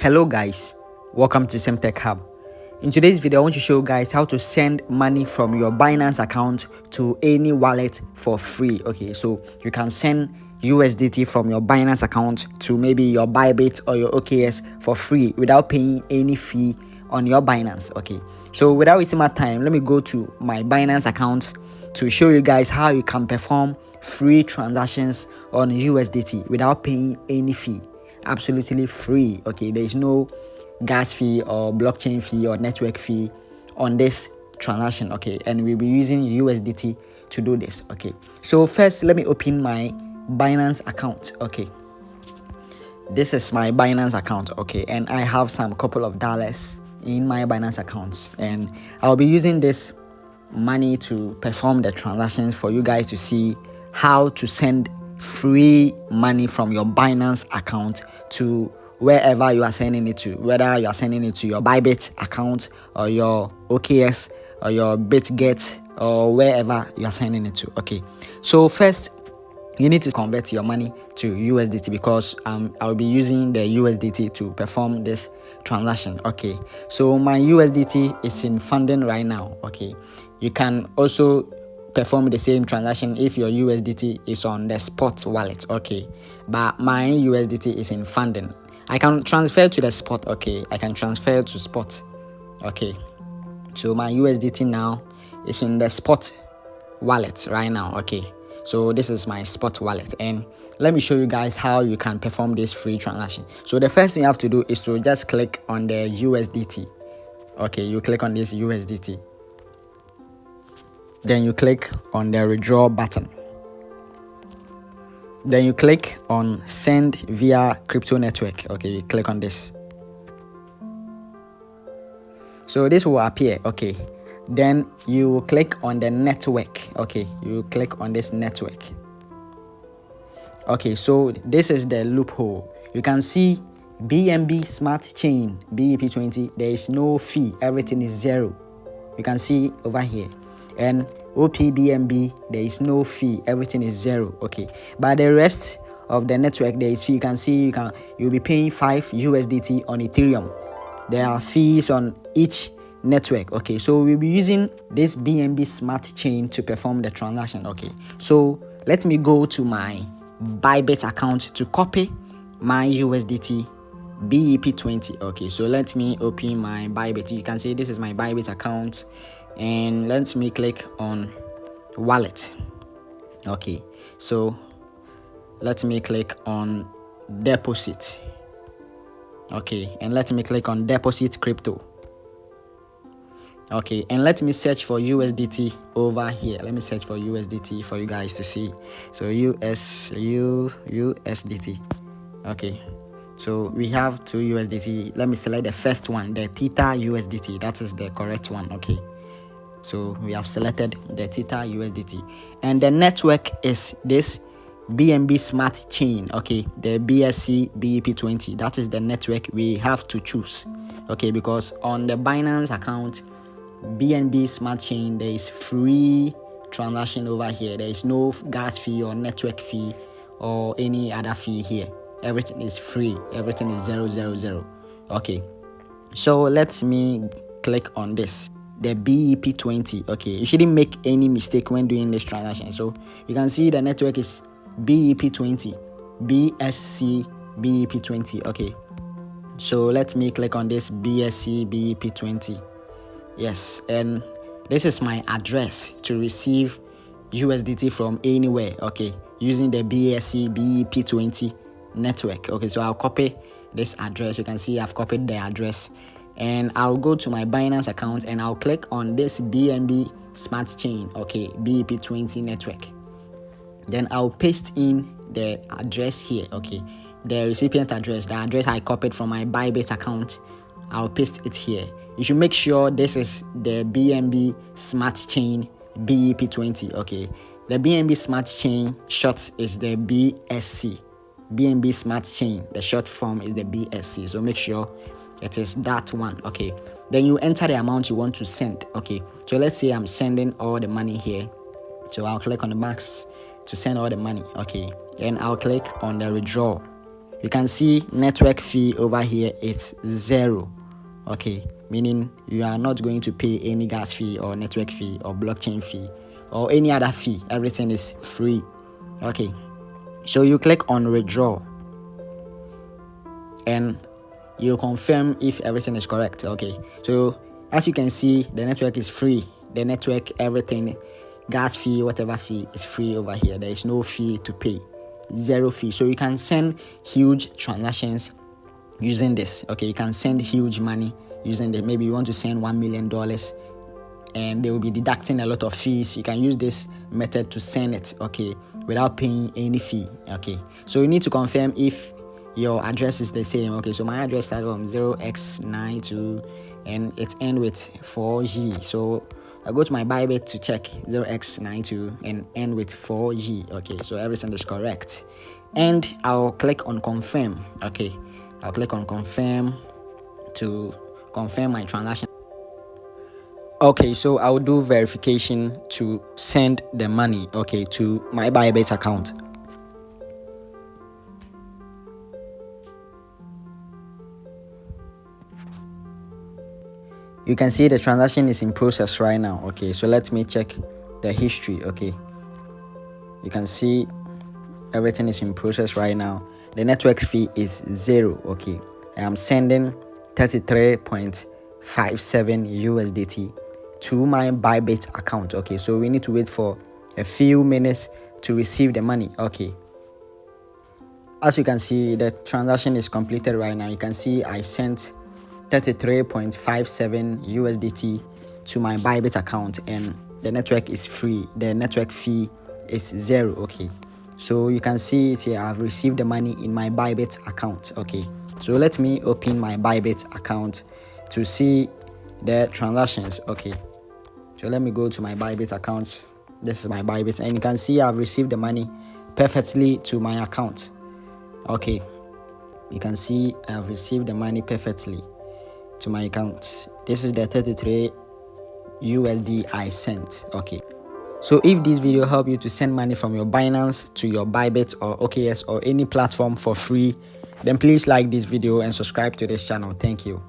Hello guys, welcome to Semtech Hub. In today's video, I want to show you guys how to send money from your Binance account to any wallet for free. Okay, so you can send USDT from your Binance account to maybe your Bybit or your OKS for free without paying any fee on your Binance. Okay, so without wasting my time, let me go to my Binance account to show you guys how you can perform free transactions on USDT without paying any fee. Absolutely free. Okay, there is no gas fee or blockchain fee or network fee on this transaction. Okay, and we'll be using USDT to do this. Okay, so first let me open my Binance account. Okay, this is my Binance account. Okay, and I have some couple of dollars in my Binance account, and I'll be using this money to perform the transactions for you guys to see how to send free money from your Binance account to wherever you are sending it to, whether you are sending it to your Bybit account or your OKS or your BitGet or wherever you are sending it to. Okay, so first you need to convert your money to USDT because I'll be using the USDT to perform this transaction. Okay, so my USDT is in funding right now. Okay, you can also perform the same transaction if your USDT is on the spot wallet. Okay, but my USDT is in funding. I can transfer to the spot. Okay, I can transfer to spot. Okay, so my USDT now is in the spot wallet right now. Okay, so this is my spot wallet, and let me show you guys how you can perform this free transaction. So the first thing you have to do is to just click on the USDT. Okay, you click on this USDT. Then you click on the withdraw button. Then you click on send via crypto network. Okay, you click on this. So this will appear. Okay, then you click on the network. Okay, you click on this network. Okay, so this is the loophole. You can see BNB Smart Chain BEP20. There is no fee. Everything is zero. You can see over here. And OPBNB, there is no fee. Everything is zero. Okay, but the rest of the network there is fee. You can see you'll be paying 5 USDT on Ethereum. There are fees on each network. Okay, so we'll be using this BNB Smart Chain to perform the transaction. Okay, so let me go to my Bybit account to copy my USDT BEP20. Okay, so let me open my Bybit. You can see this is my Bybit account, and let me click on wallet. Okay, so let me click on deposit. Okay, and let me click on deposit crypto. Okay, and let me search for USDT over here. Let me search for USDT for you guys to see. So USDT. Okay, so we have 2 USDT. Let me select the first one, the Theta USDT. That is the correct one. Okay, so we have selected the Theta USDT, and the network is this BNB Smart Chain. Okay, the BSC BEP20. That is the network we have to choose. Okay, because on the Binance account BNB Smart Chain, there is free transaction over here. There is no gas fee or network fee or any other fee here. Everything is free. Everything is 000. Okay, so let me click on this, the BEP20. Okay, you shouldn't make any mistake when doing this transaction. So you can see the network is BEP20, BSC BEP20. Okay, so let me click on this BSC BEP20. Yes, and this is my address to receive USDT from anywhere. Okay, using the BSC BEP20 network. Okay, so I'll copy this address. You can see I've copied the address, and I'll go to my Binance account and I'll click on this BNB Smart Chain. Okay, BEP20 network. Then I'll paste in the address here. Okay, the recipient address, the address I copied from my Bybit account. I'll paste it here. You should make sure this is the BNB Smart Chain BEP20. Okay, the BNB Smart Chain short is the BSC. BNB Smart Chain, the short form is the BSC. So make sure it is that one. Okay, then you enter the amount you want to send. Okay, so let's say I'm sending all the money here. So I'll click on the max to send all the money. Okay, then I'll click on the withdraw. you can see network fee over here, it's 0. Okay, meaning you are not going to pay any gas fee or network fee or blockchain fee or any other fee. Everything is free. Okay, so you click on withdraw and you confirm if everything is correct. Okay, so as you can see, the network is free. The network, everything, gas fee, whatever fee is free over here. There is no fee to pay, 0 fee. So you can send huge transactions using this. Okay, you can send huge money using this. Maybe you want to send $1 million and they will be deducting a lot of fees. You can use this method to send it, okay, without paying any fee. Okay, so you need to confirm if your address is the same. Okay, so my address started from 0x92 and it ends with 4G. So I go to my Bybit to check 0x92 and end with 4G. Okay, so everything is correct. And I'll click on confirm. Okay, I'll click on confirm to confirm my transaction. Okay, so I'll do verification to send the money, okay, to my Bybit account. You can see the transaction is in process right now. Okay, so let me check the history. Okay, you can see everything is in process right now. The network fee is 0. Okay, I am sending 33.57 USDT to my Bybit account. Okay, so we need to wait for a few minutes to receive the money. Okay, as you can see, the transaction is completed right now. You can see I sent 33.57 USDT to my Bybit account and the network is free. The network fee is 0. Okay, so you can see it here. I've received the money in my Bybit account. Okay, so let me open my Bybit account to see the transactions. Okay, so let me go to my Bybit account. This is my Bybit and you can see I've received the money perfectly to my account. Okay, you can see I've received the money perfectly to my account. This is the 33 USD I sent. Okay, so if this video helped you to send money from your Binance to your Bybit or OKX or any platform for free, then please like this video and subscribe to this channel. Thank you.